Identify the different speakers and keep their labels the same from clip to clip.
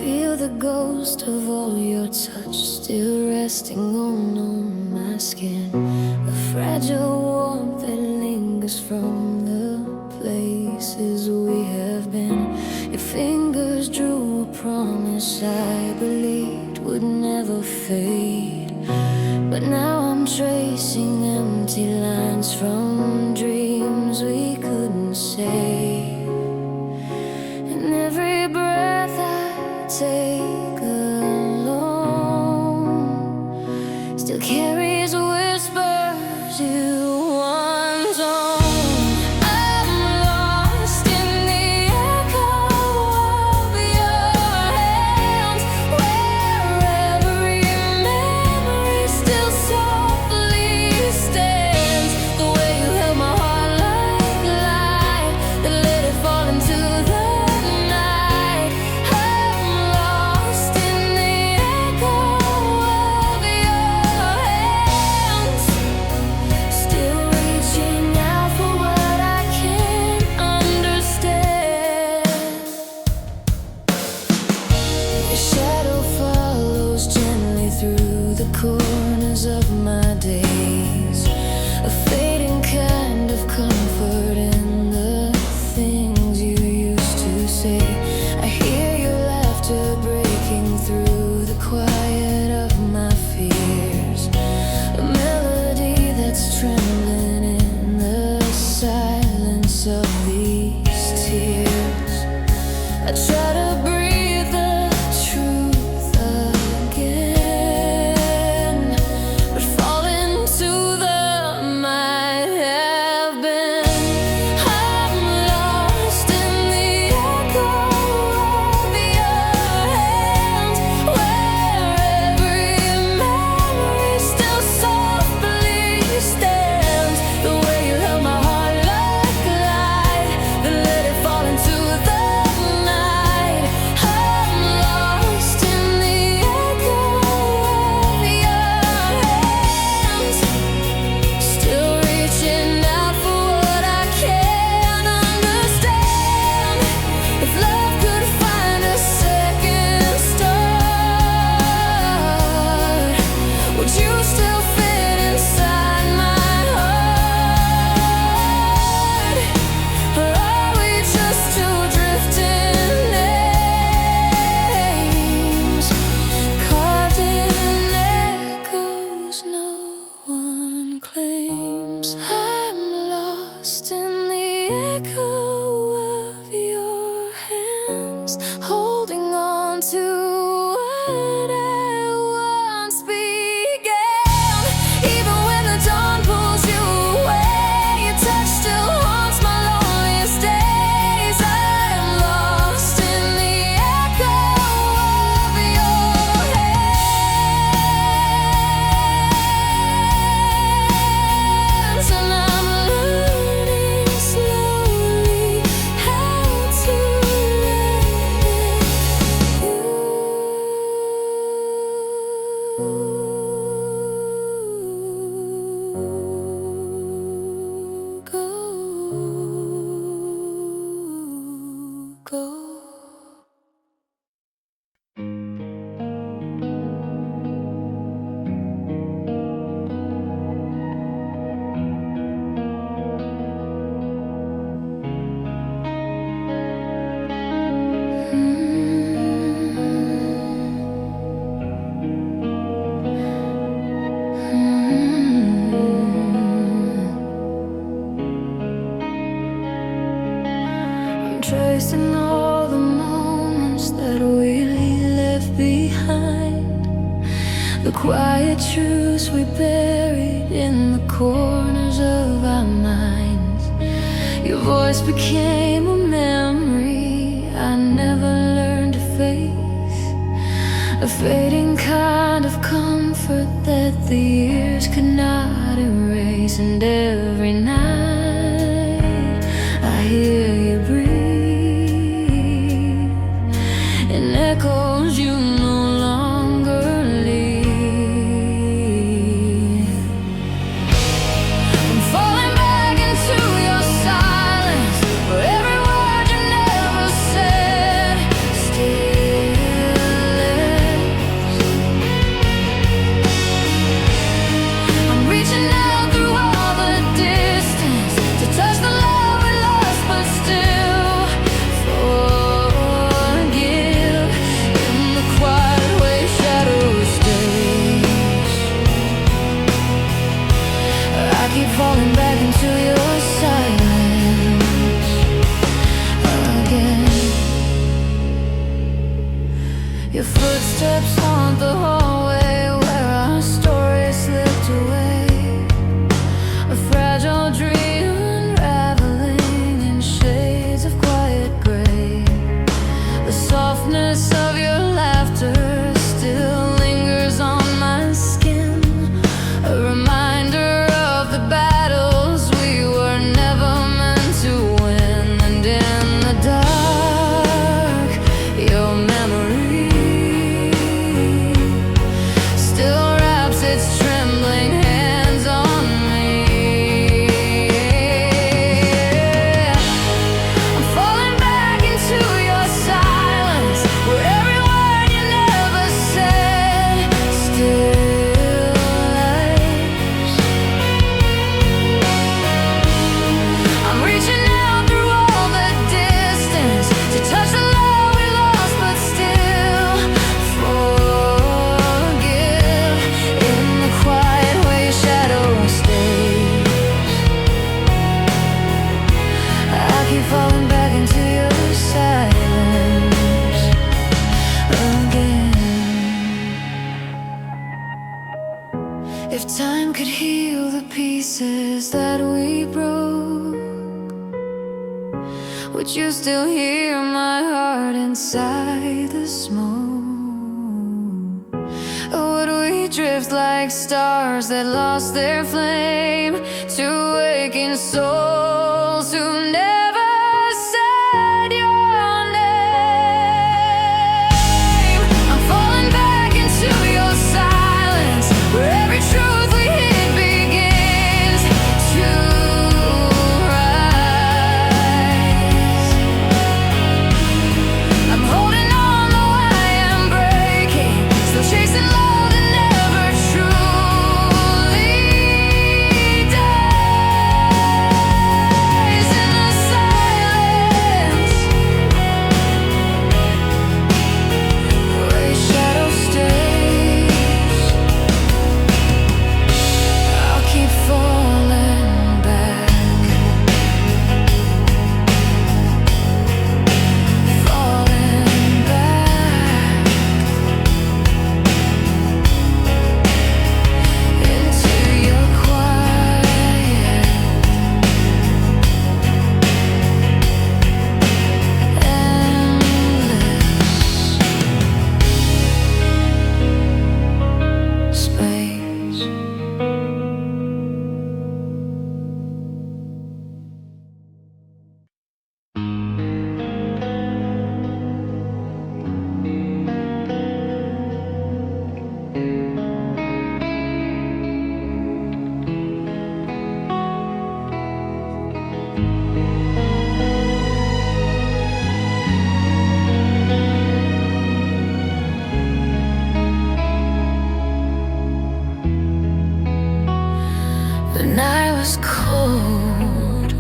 Speaker 1: feel the ghost of all your touch still resting on my skin. A fragile warmth that lingers from the places we have been. Your fingers drew a promise I believed would never fade, but now I'm tracing empty lines from dreams we couldn't say. And every breath I take alone still carries whispers you once owned. I'm lost in the echo of your hands, where every memory still softly stands. The way you held my heart like light, that let it fall into the corners of my days, a fading kind of comfort in the things you used to say. I hear your laughter breaking through the quiet of my fears, a melody that's trembling in the silence of these tears. I try to breathe the truth again, holding on to what I once began. Even when the dawn pulls you away, your touch still haunts my loneliest days. I am lost in the echo of your hands, and I'm learning slowly how to go. Tracing all the moments that we left behind, the quiet truths we buried in the corners of our minds. Your voice became a memory I never learned to face, a fading kind of comfort that the years could not erase. And every night I hear you breathe in echoes you no longer leave. I'm falling back into your silence, where every word you never said still Your footsteps haunt the hallway where our story slipped away. A fragile dream unraveling in shades of quiet gray. The softness of your laughter still lingers on my skin, a reminder of the battles we were never meant to win. And in the dark, your memory still wraps its trembling hands on me. I'm falling back into your silence, where every word you never said still lies. I'm reaching out through all the distance to touch the love we lost, but still forgive. In the quiet way your shadow stays, I keep falling back into your silence again. If time could heal the pieces that we broke, would you still hear my heart inside the smoke? Or would we drift like stars that lost their flame to waking souls who never said your name? I'm falling back into your silence, where every truth we hid begins to rise. I'm holding on though I am breaking, still chasing love that never truly dies. In the silence where your shadow stays, I'll keep falling back, falling back into your quiet, endless space. The night was cold,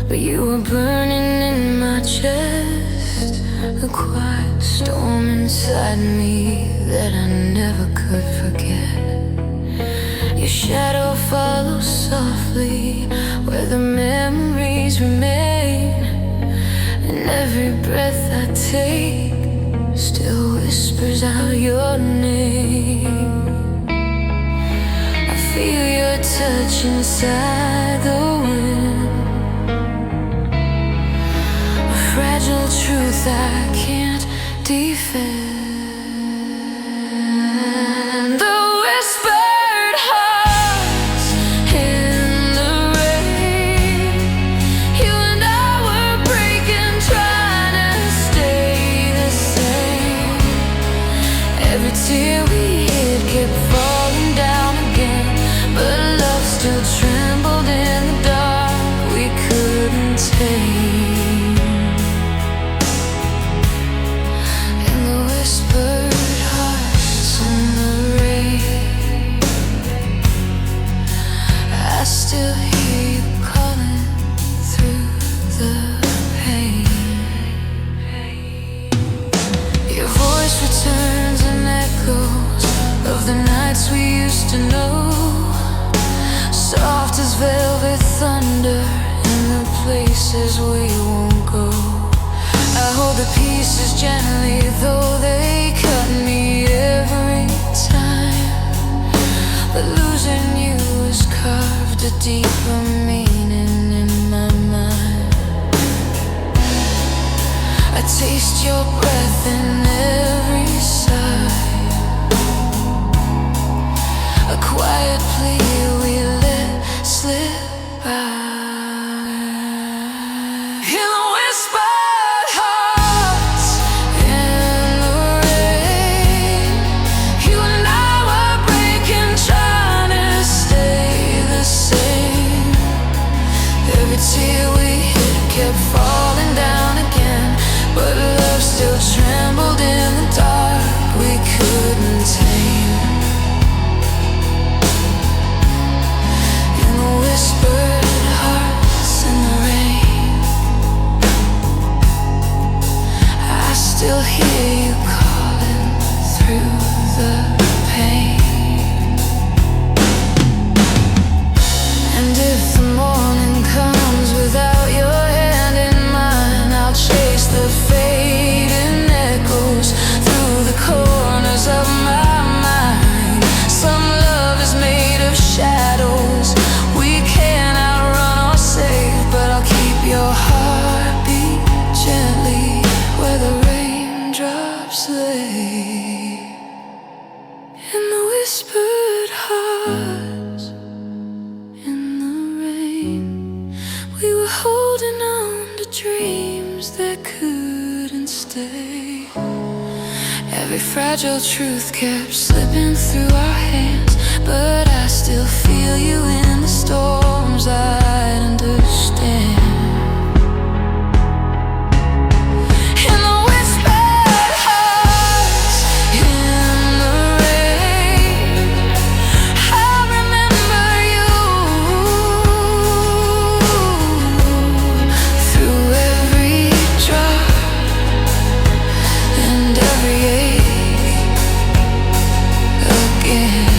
Speaker 1: but you were burning in my chest, a quiet storm inside me that I never could forget. Your shadow follows softly where the memories remain, and every breath I take still whispers out your name. I feel your touch inside the wind, a fragile truth I can't defend. The whispered hearts in the rain, you and I were breaking, trying to stay the same. Every tear we hid kept falling down again, but love still trembled in the dark we couldn't tame. In the whispered hearts in the rain, I still hear you calling through the pain. Your voice returns and echoes of the nights we used to know, soft as velvet thunder in the places we won't go. I hold the pieces gently, though they deeper meaning in my mind. I taste your breath in every sigh, a quiet plea we let slip by. Falling down again, but love still trembled in the dark we couldn't tame. In the whispered hearts in the rain, I still hear you calling through the pain. And if the morning comes without your chase the fading echoes through the corners of my mind. Some love is made of shadows we can't outrun or save, but I'll keep your heartbeat gently where the raindrops lay. In the whispered hearts in the rain, we were holding on to dreams that couldn't stay. Every fragile truth kept slipping through our hands, but I still feel you in the storms I'd understand. In the whispered hearts in the rain, I remember you through every drop and every ache again.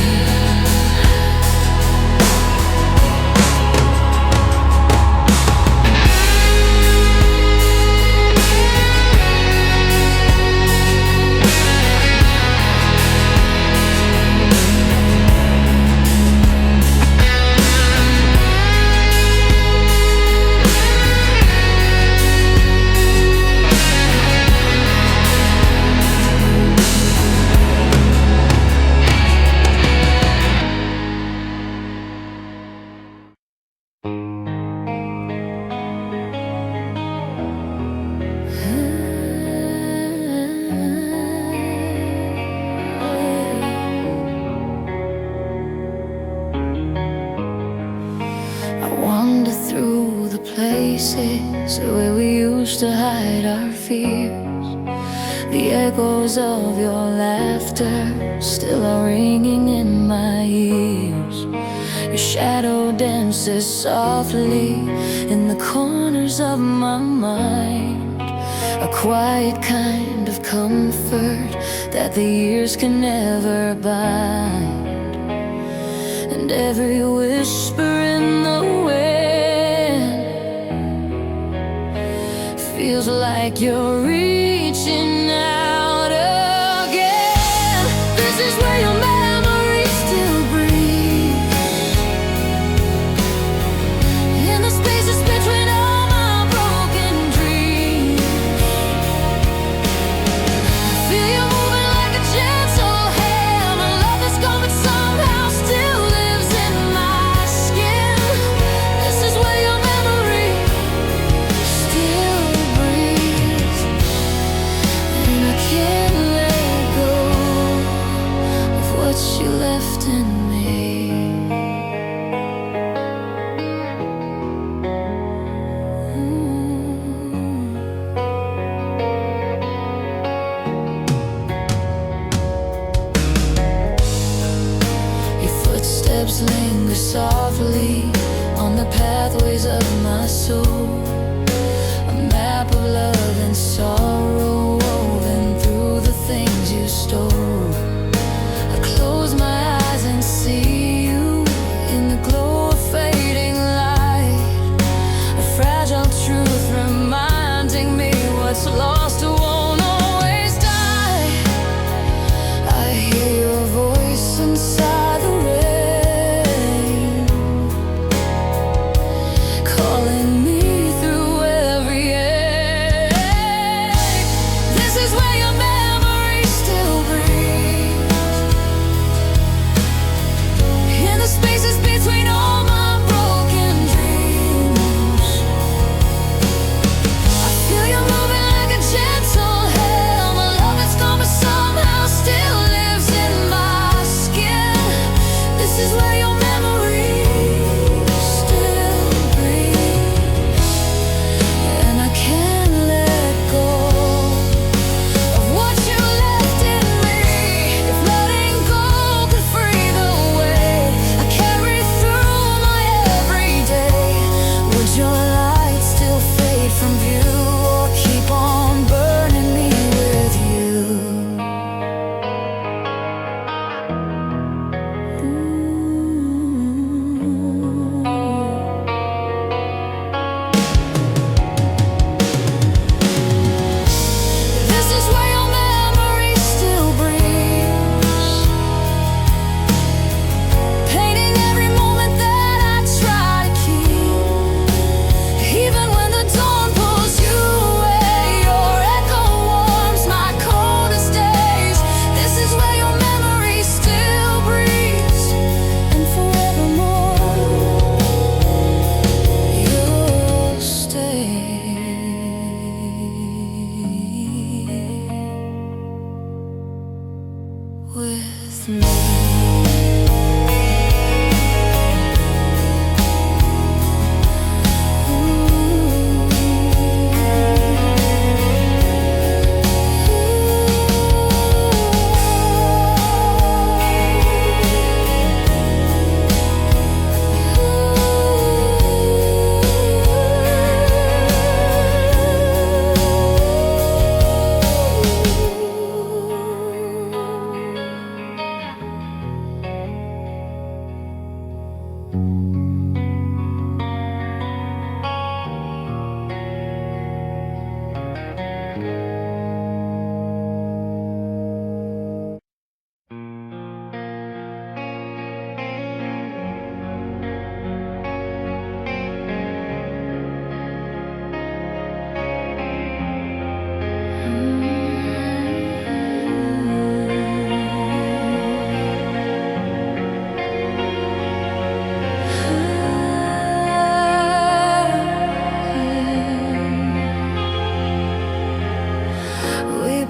Speaker 1: Wander through the places where we used to hide our fears. The echoes of your laughter still are ringing in my ears. Your shadow dances softly in the corners of my mind, a quiet kind of comfort that the years can never bind. And every whisper in the wind feels like you're reaching out again. This is where your memory still breathes, in the spaces between all my broken dreams. I feel you moving like a gentle hand, a love that's gone but somehow still lives in my skin. This is where your memory still breathes, and I can't let go of what you left in me. Your footsteps linger softly on the pathways of my soul, a map of love and sorrow woven through the things you stole. I close my eyes and see you in the glow of fading light, a fragile truth reminding me what's lost won't always die. I hear your voice inside the rain, with me.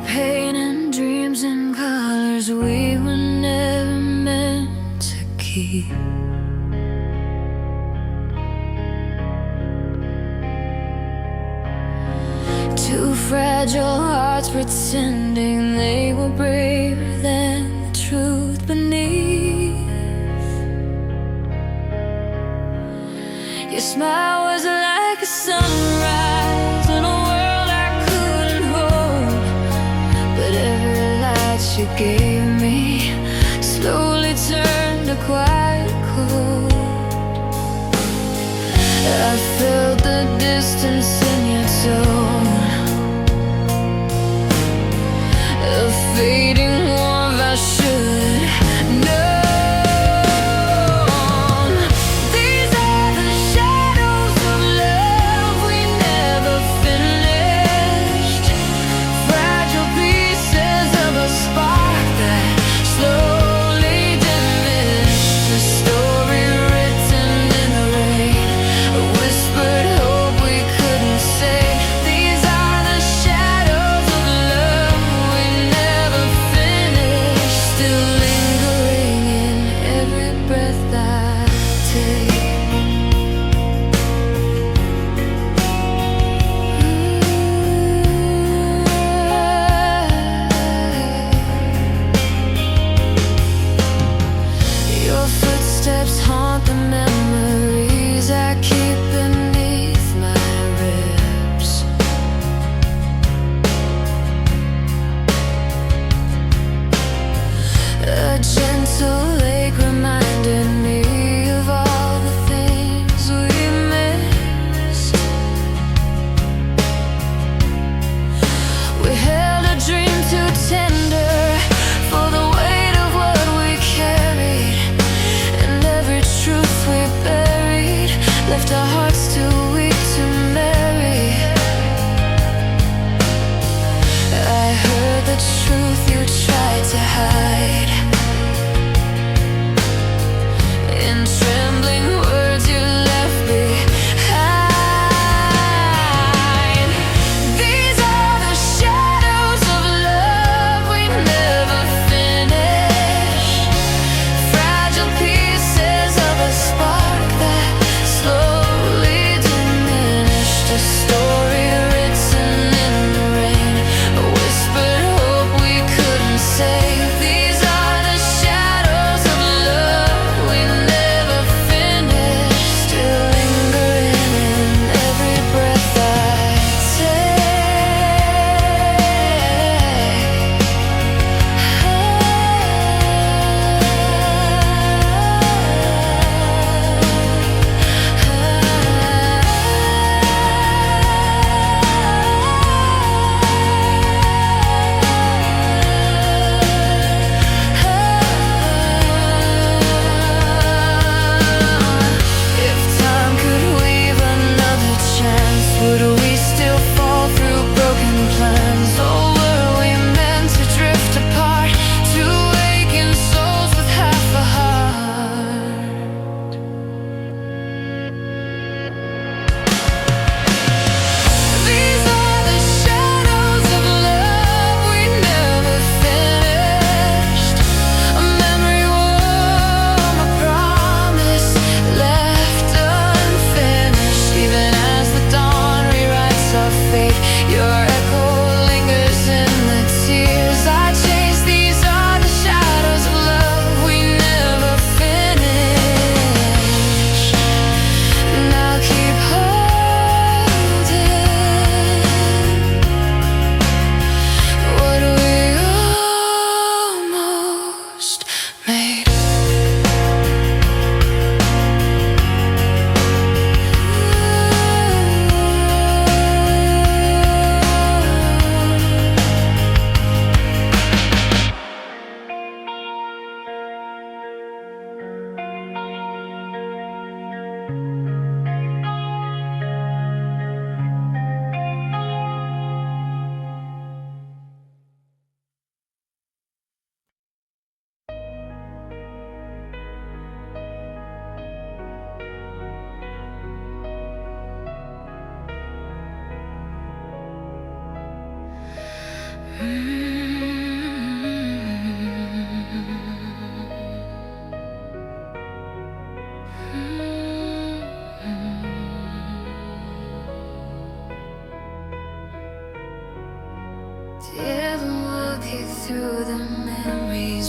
Speaker 1: Painting dreams in colors we were never meant to keep. Two fragile hearts pretending they were braver than the truth beneath. Your smile was like a sunrise in a world I couldn't hold. But every light you gave me slowly turned to quiet cold. I felt the distance in your tone, a fading warmth I should know. These are the shadows of love we never finished, fragile pieces of a spark that slowly diminished. A story written in the rain, a whispered hope we couldn't say. These are the shadows of love we never finished, still lingering in every breath I take. Your footsteps haunt the memories I keep beneath my ribs. A gentle lake reminded me of all the things we missed. We held a dream too tender for the weight of what we carried, and every truth we buried left our hearts too weak to marry. I heard the truth you tried to hide in trembling words you left behind. These are the shadows of love we never finished, fragile pieces of a spark that slowly diminished. A story written in the rain, a whispered hope we couldn't say. These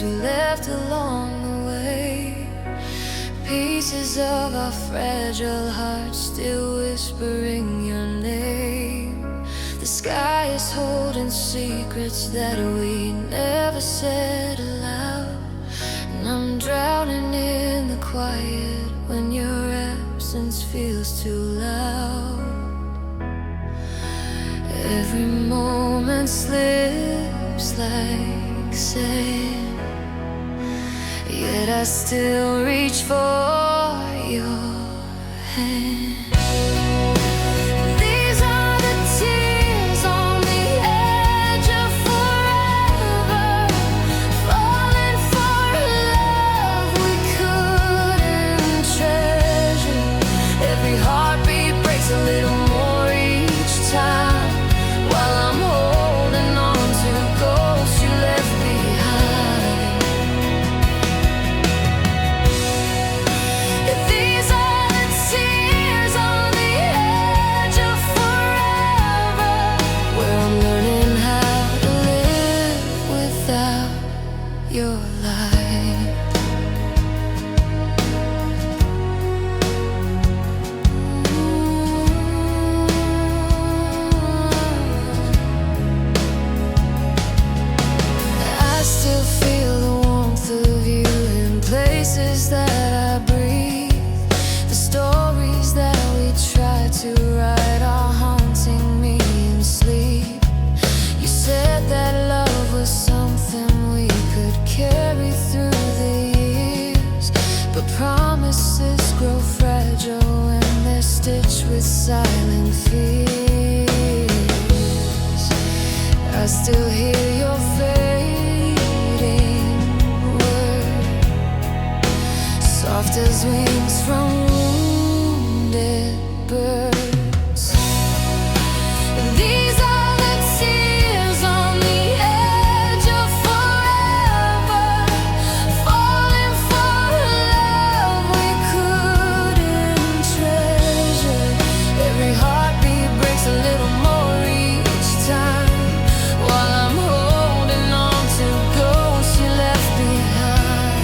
Speaker 1: we left along the way. Pieces of our fragile hearts still whispering your name. The sky is holding secrets that we never said aloud, and I'm drowning in the quiet when your absence feels too loud. Every moment slips like sand, yet I still reach for your hand. These are the tears on the edge of forever, falling for a love we couldn't treasure. Every heartbeat breaks a little more each time, while I'm holding on to ghosts you left behind. These are the tears on the edge of forever, where I'm learning how to live without your light. I still feel the warmth of you in places that I breathe. The stories that we try to write are haunting me in sleep. You said that love was something we could carry through the years, but promises grow fragile when they're stitched with silent fears. I still hear your fading word, soft as wings from wounded birds. These are the tears on the edge of forever, falling for a love we couldn't treasure. Every heartbeat breaks a little more each time, while I'm holding on to ghosts you left behind.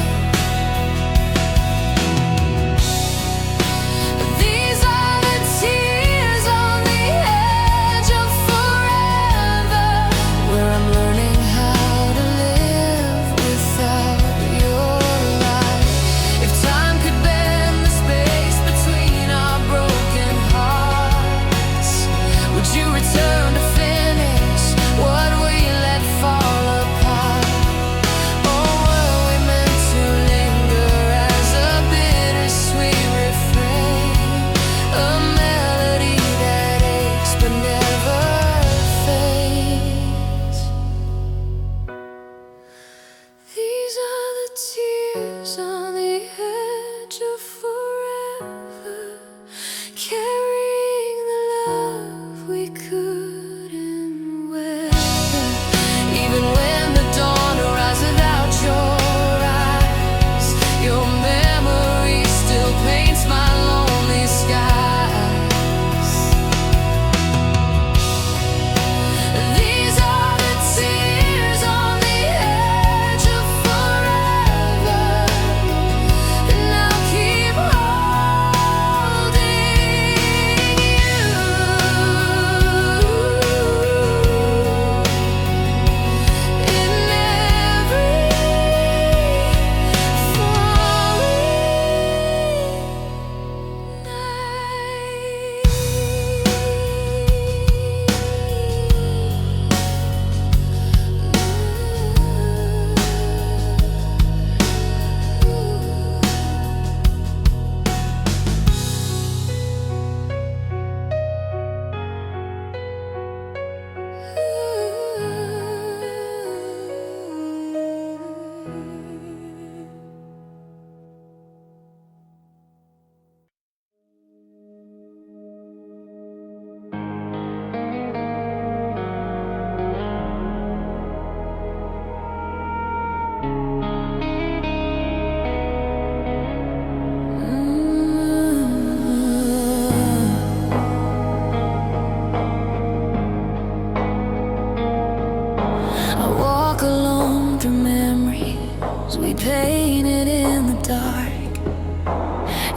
Speaker 1: we painted in the dark.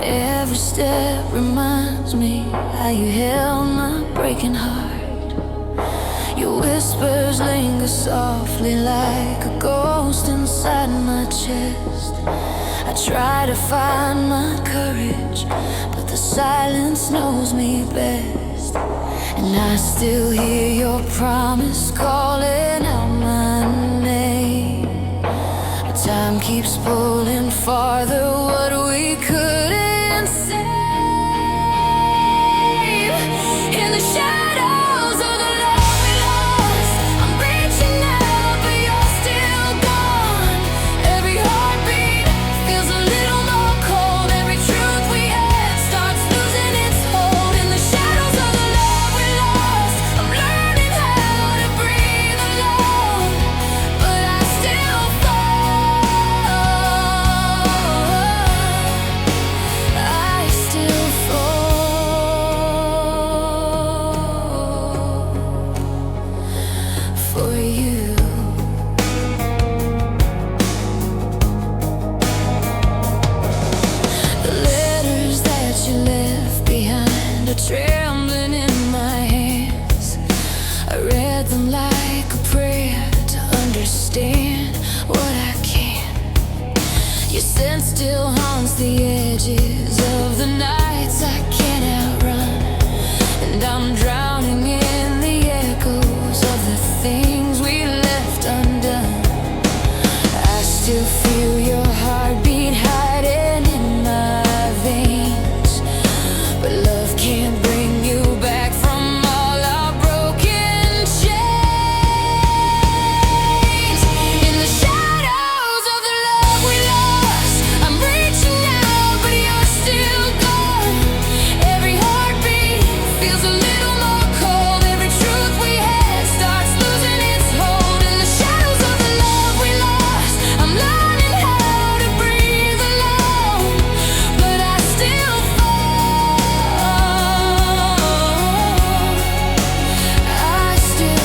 Speaker 1: Every step reminds me how you held my breaking heart. Your whispers linger softly like a ghost inside my chest. I try to find my courage, but the silence knows me best. And I still hear your promise calling out my name. But time keeps pulling farther what we couldn't save. In the shadows of the love we lost, I'm reaching out, but you're still gone. Every heartbeat feels a little more cold. Every truth we had starts losing its hold. In the shadows of the love we lost, I'm learning how to breathe alone. But I still fall. I still fall for you. The letters that you left behind are trembling in my hands. I read them like a prayer to understand what I can. Your scent still haunts the edges of the nights I can't outrun. And I'm drowning in the echoes of the things we left undone. I still feel your heartbeat hiding in my veins. But love can't bring you back from all our broken chains. In the shadows of the love we lost, I'm reaching out, but you're still gone. Every heartbeat feels a little more cold. Every truth we had starts losing its hold. In the shadows of the love we lost, I'm learning how to breathe alone. But I still fall. I still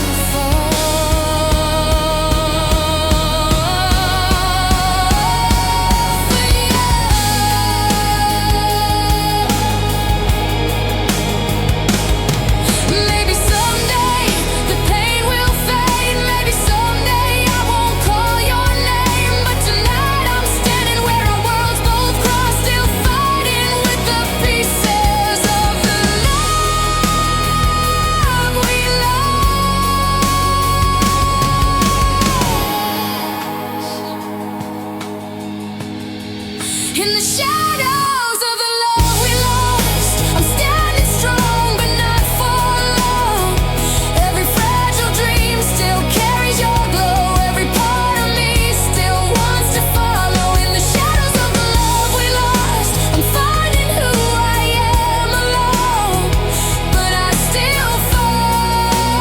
Speaker 1: Maybe someday the pain will fade. Maybe someday I won't call your name. But tonight I'm standing where our worlds both cross, still fighting with the pieces of the love we lost. In the shadows of the love we lost, I'm standing strong, but not for long. Every fragile dream still carries your glow. Every part of me still wants to follow. In the shadows of the love we lost, I'm finding who I am alone. But I still fall.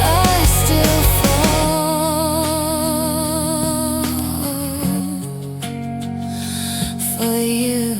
Speaker 1: I still fall for you.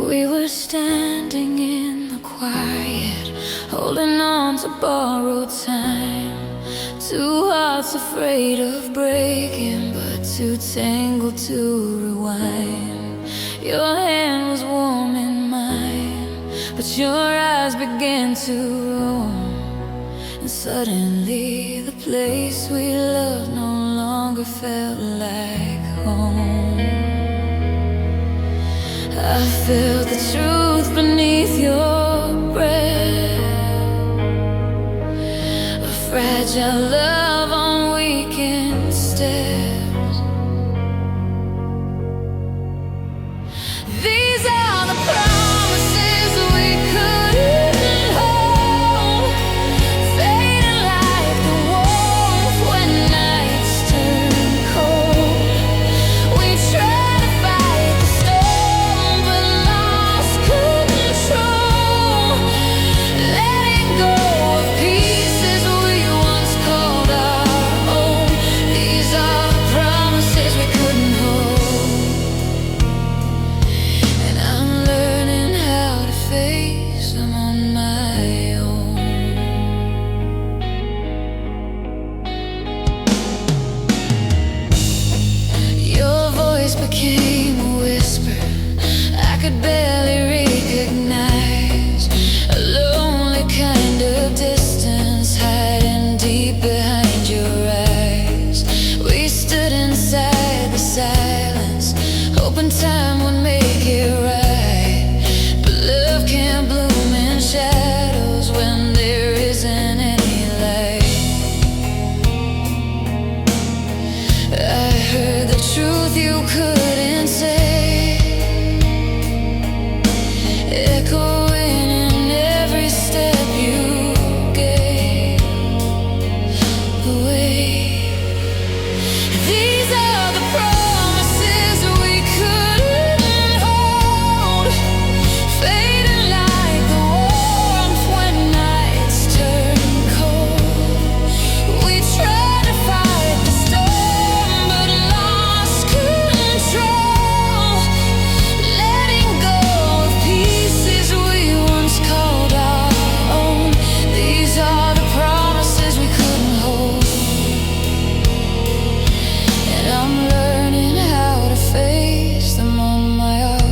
Speaker 1: We were standing in the quiet, holding on to borrowed time. Two hearts afraid of breaking, but too tangled to rewind. Your hand was warm in mine, but your eyes began to roam. And suddenly the place we loved no longer felt like home. I felt the truth beneath your breath, a fragile love on weekend steps. These are the promises we couldn't hold, fading like the warmth when nights turn cold. We tried to fight the storm but lost control, letting go of pieces we once called our own. These are the promises we couldn't hold, and I'm learning how to face them on my own. Your voice became a whisper I could barely recognize, a lonely kind of distance hiding deep behind your eyes. We stood inside the silence, hoping time would make it right. But love can't bloom in shadows when there isn't any light. I heard the truth you couldn't say, echoing in every step you gave away. These are the promises we couldn't hold, fading like the warmth when nights turn cold. We tried to fight the storm but lost control, letting go of pieces we once called our own. These are the promises we couldn't hold, and I'm learning how to face them on my own.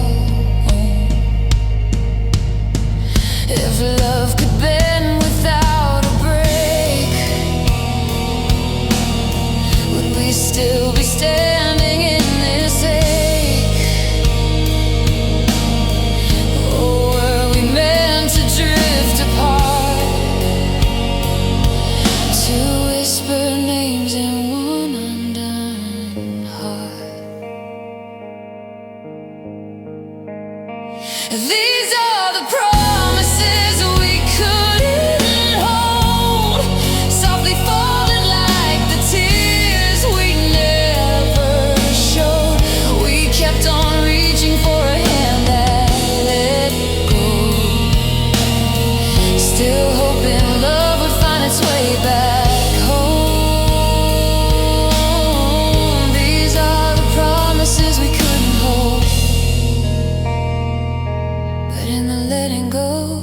Speaker 1: If love could bend without a break, would we still be standing in this ache? Or were we meant to drift apart, to whisper names in one undone heart? These are the promises we couldn't hold, softly falling like the tears we never showed. We kept on reaching for a hand that let go, still hoping love would find its way back home. These are the promises we couldn't hold, but in the letting go,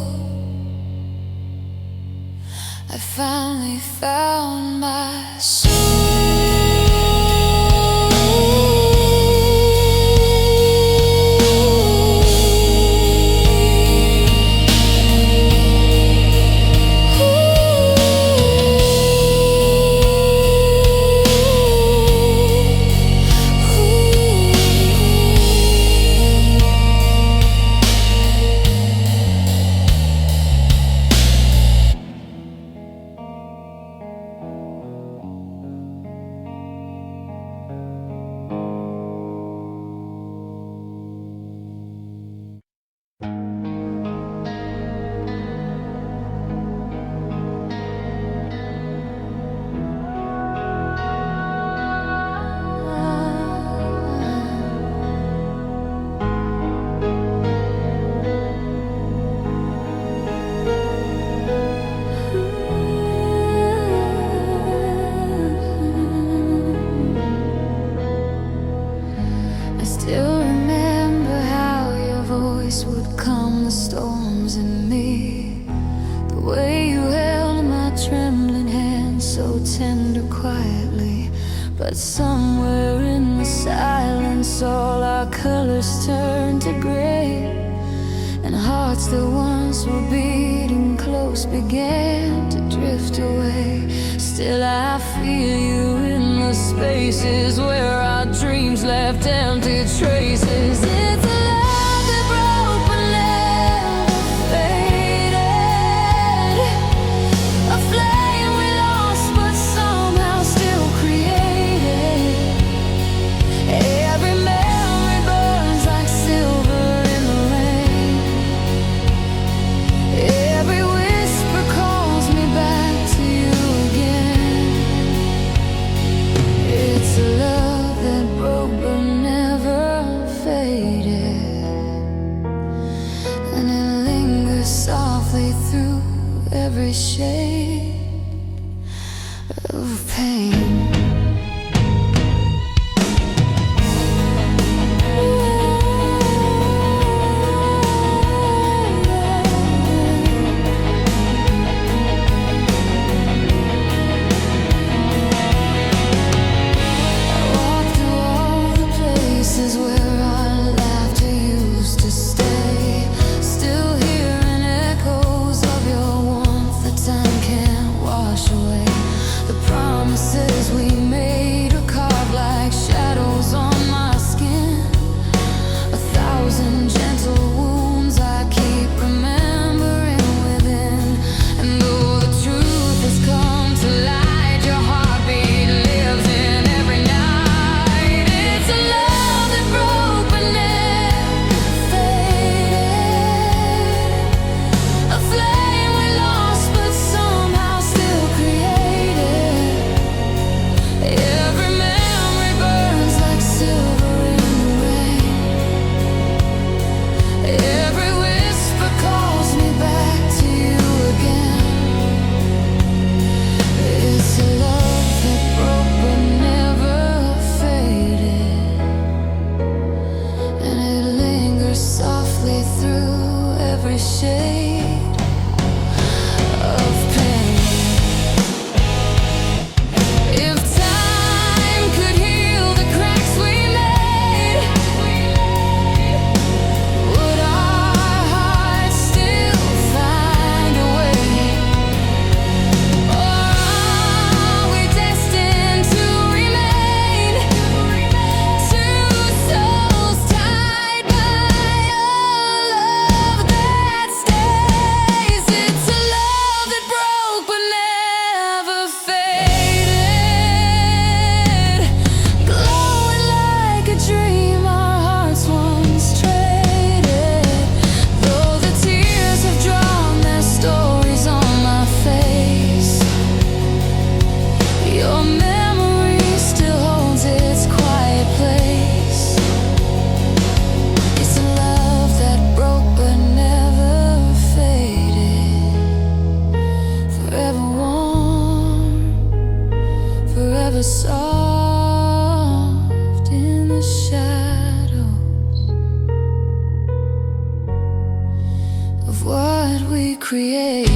Speaker 1: I finally found my soul. Tender quietly, but somewhere in colors turn to gray, and hearts that once were beating close began to drift away. Still I feel you in the spaces where our dreams left empty traces. It's a love that broke but never faded, a flame we lost but somehow still created. Every memory burns like silver in the rain. Every whisper calls me back to you again. It's a love that broke but never faded, and it lingers softly through every shade of pain. Soft in the shadows of what we created.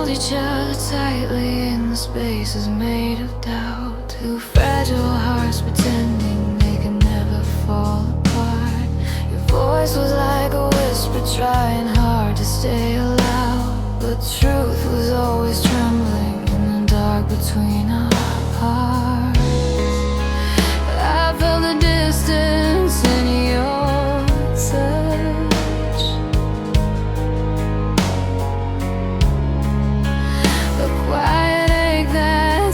Speaker 1: Each other tightly in the spaces made of doubt. Two fragile hearts pretending they can never fall apart. Your voice was like a whisper, trying hard to stay aloud, but truth was always trembling in the dark between our hearts. I felt the distance in your touch, the quiet ache that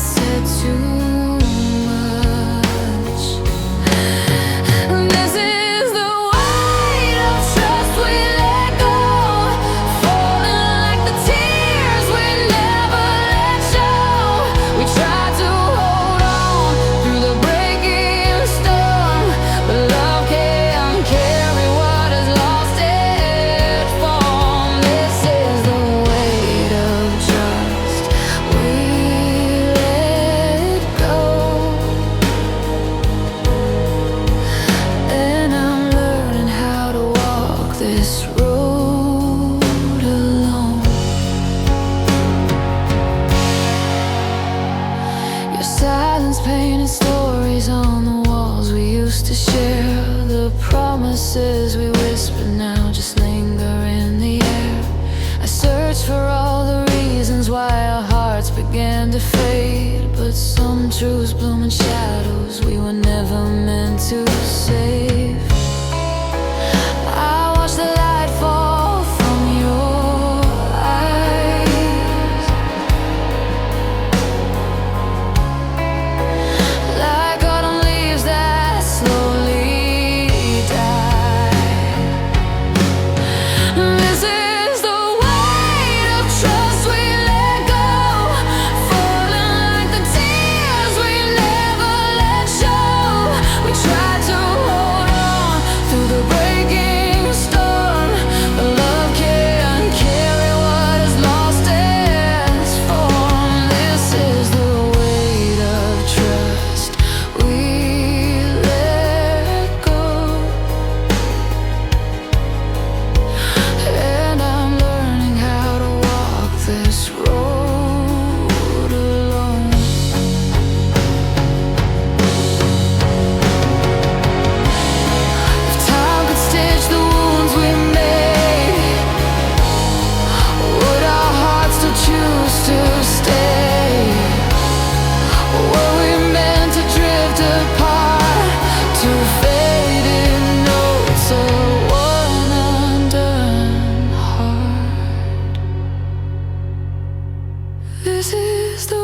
Speaker 1: painted stories on the walls we used to share. The promises we whispered now just linger in the air. I searched for all the reasons why our hearts began to fade, but some truths bloom in shadows we were never meant to save. I watched the light fall from your eyes, like autumn leaves that slowly die. This is the weight of trust we let go, falling like the tears we never let show. We tried to hold on through the breaking storm, but love can't carry what is lost and formed. This is the weight of trust we let go, and I'm learning how to walk this road alone. If time could stitch the wounds we made, would our hearts still choose to stay? Were we meant to drift apart, to faded notes of one undone heart? This is the